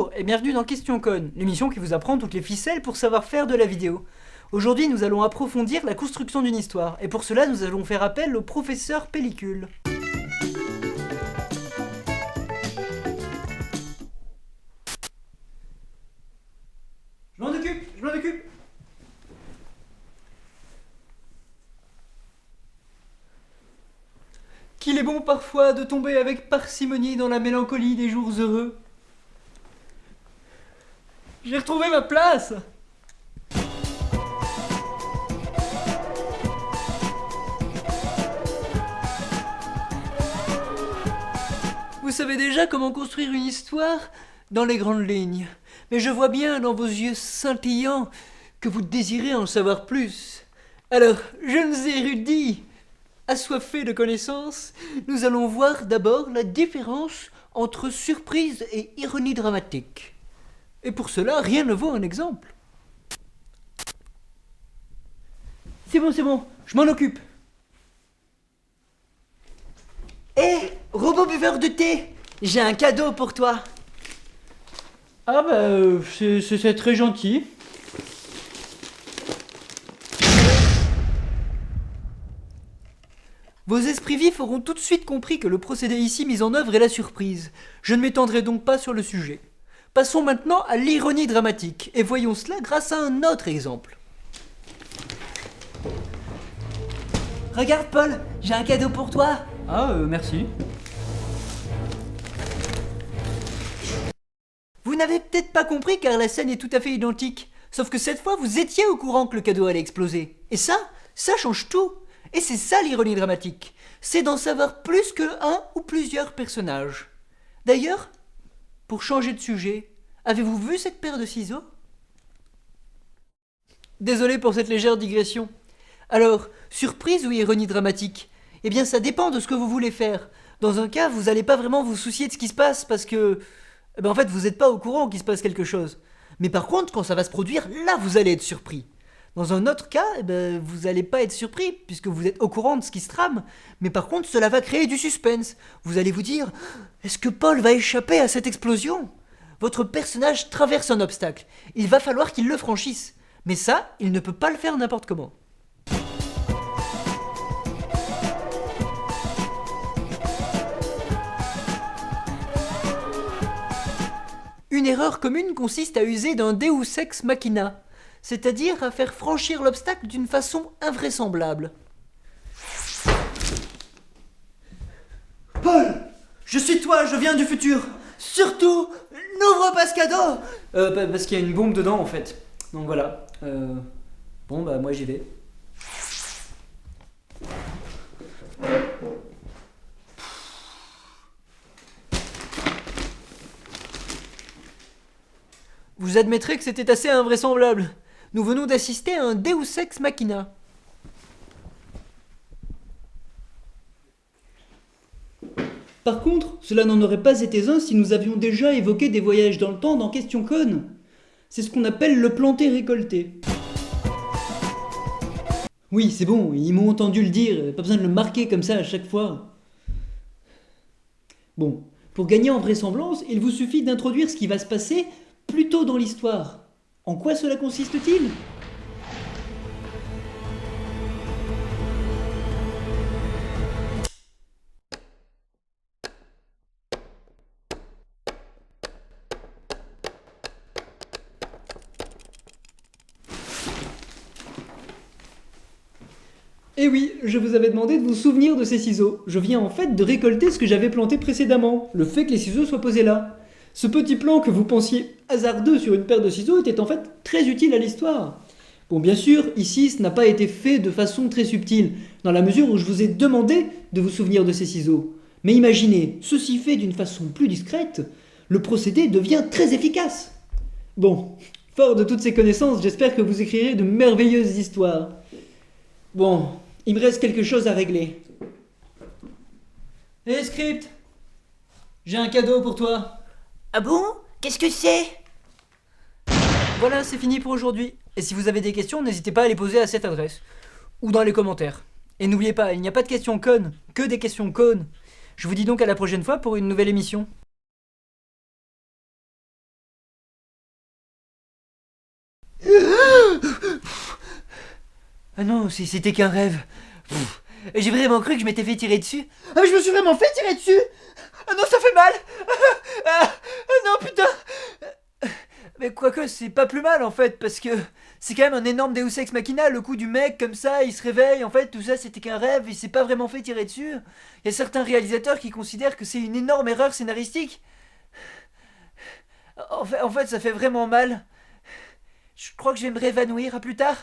Bonjour et bienvenue dans Question Con, l'émission qui vous apprend toutes les ficelles pour savoir faire de la vidéo. Aujourd'hui, nous allons approfondir la construction d'une histoire, et pour cela, nous allons faire appel au professeur Pellicule. Je m'en occupe. Qu'il est bon parfois de tomber avec parcimonie dans la mélancolie des jours heureux. J'ai retrouvé ma place. Vous savez déjà comment construire une histoire dans les grandes lignes. Mais je vois bien dans vos yeux scintillants que vous désirez en savoir plus. Alors, jeunes érudits, assoiffés de connaissances, nous allons voir d'abord la différence entre surprise et ironie dramatique. Et pour cela, rien ne vaut un exemple. C'est bon, je m'en occupe. Hé, robot buveur de thé, j'ai un cadeau pour toi. Ah bah, c'est très gentil. Vos esprits vifs auront tout de suite compris que le procédé ici mis en œuvre est la surprise. Je ne m'étendrai donc pas sur le sujet. Passons maintenant à l'ironie dramatique, et voyons cela grâce à un autre exemple. Regarde Paul, j'ai un cadeau pour toi. Ah, merci. Vous n'avez peut-être pas compris car la scène est tout à fait identique. Sauf que cette fois, vous étiez au courant que le cadeau allait exploser. Et ça change tout. Et c'est ça l'ironie dramatique. C'est d'en savoir plus que un ou plusieurs personnages. D'ailleurs, pour changer de sujet, avez-vous vu cette paire de ciseaux ? Désolé pour cette légère digression. Alors, surprise ou ironie dramatique ? Eh bien, ça dépend de ce que vous voulez faire. Dans un cas, vous n'allez pas vraiment vous soucier de ce qui se passe parce que... en fait, vous n'êtes pas au courant qu'il se passe quelque chose. Mais par contre, quand ça va se produire, là, vous allez être surpris. Dans un autre cas, vous n'allez pas être surpris puisque vous êtes au courant de ce qui se trame. Mais par contre, cela va créer du suspense. Vous allez vous dire, est-ce que Paul va échapper à cette explosion ? Votre personnage traverse un obstacle. Il va falloir qu'il le franchisse. Mais ça, il ne peut pas le faire n'importe comment. Une erreur commune consiste à user d'un Deus ex machina, c'est-à-dire à faire franchir l'obstacle d'une façon invraisemblable. Paul, je suis toi, je viens du futur. Surtout, n'ouvre pas ce cadeau. Parce qu'il y a une bombe dedans en fait. Donc voilà. Bon bah moi j'y vais. Vous admettrez que c'était assez invraisemblable. Nous venons d'assister à un Deus ex machina. Par contre, cela n'en aurait pas été un si nous avions déjà évoqué des voyages dans le temps dans Question Con. C'est ce qu'on appelle le planter-récolter. Oui, c'est bon, ils m'ont entendu le dire, pas besoin de le marquer comme ça à chaque fois. Bon, pour gagner en vraisemblance, il vous suffit d'introduire ce qui va se passer plus tôt dans l'histoire. En quoi cela consiste-t-il ? Eh oui, je vous avais demandé de vous souvenir de ces ciseaux. Je viens en fait de récolter ce que j'avais planté précédemment, le fait que les ciseaux soient posés là. Ce petit plan que vous pensiez hasardeux sur une paire de ciseaux était en fait très utile à l'histoire. Bon, bien sûr, ici, ce n'a pas été fait de façon très subtile, dans la mesure où je vous ai demandé de vous souvenir de ces ciseaux. Mais imaginez, ceci fait d'une façon plus discrète, le procédé devient très efficace. Bon, fort de toutes ces connaissances, j'espère que vous écrirez de merveilleuses histoires. Bon, il me reste quelque chose à régler. Hé, Script, j'ai un cadeau pour toi. Ah bon ? Qu'est-ce que c'est ? Voilà, c'est fini pour aujourd'hui. Et si vous avez des questions, n'hésitez pas à les poser à cette adresse. Ou dans les commentaires. Et n'oubliez pas, il n'y a pas de questions connes, que des questions connes. Je vous dis donc à la prochaine fois pour une nouvelle émission. Ah non, c'était qu'un rêve. Pff, j'ai vraiment cru que je m'étais fait tirer dessus. Ah, mais je me suis vraiment fait tirer dessus. Ah non, ça fait mal. Non, putain. Mais quoique, c'est pas plus mal en fait, parce que c'est quand même un énorme Deus Ex Machina, le coup du mec comme ça, il se réveille, en fait, tout ça c'était qu'un rêve, il s'est pas vraiment fait tirer dessus. Il y a certains réalisateurs qui considèrent que c'est une énorme erreur scénaristique. En fait, ça fait vraiment mal. Je crois que je vais me réévanouir, à plus tard.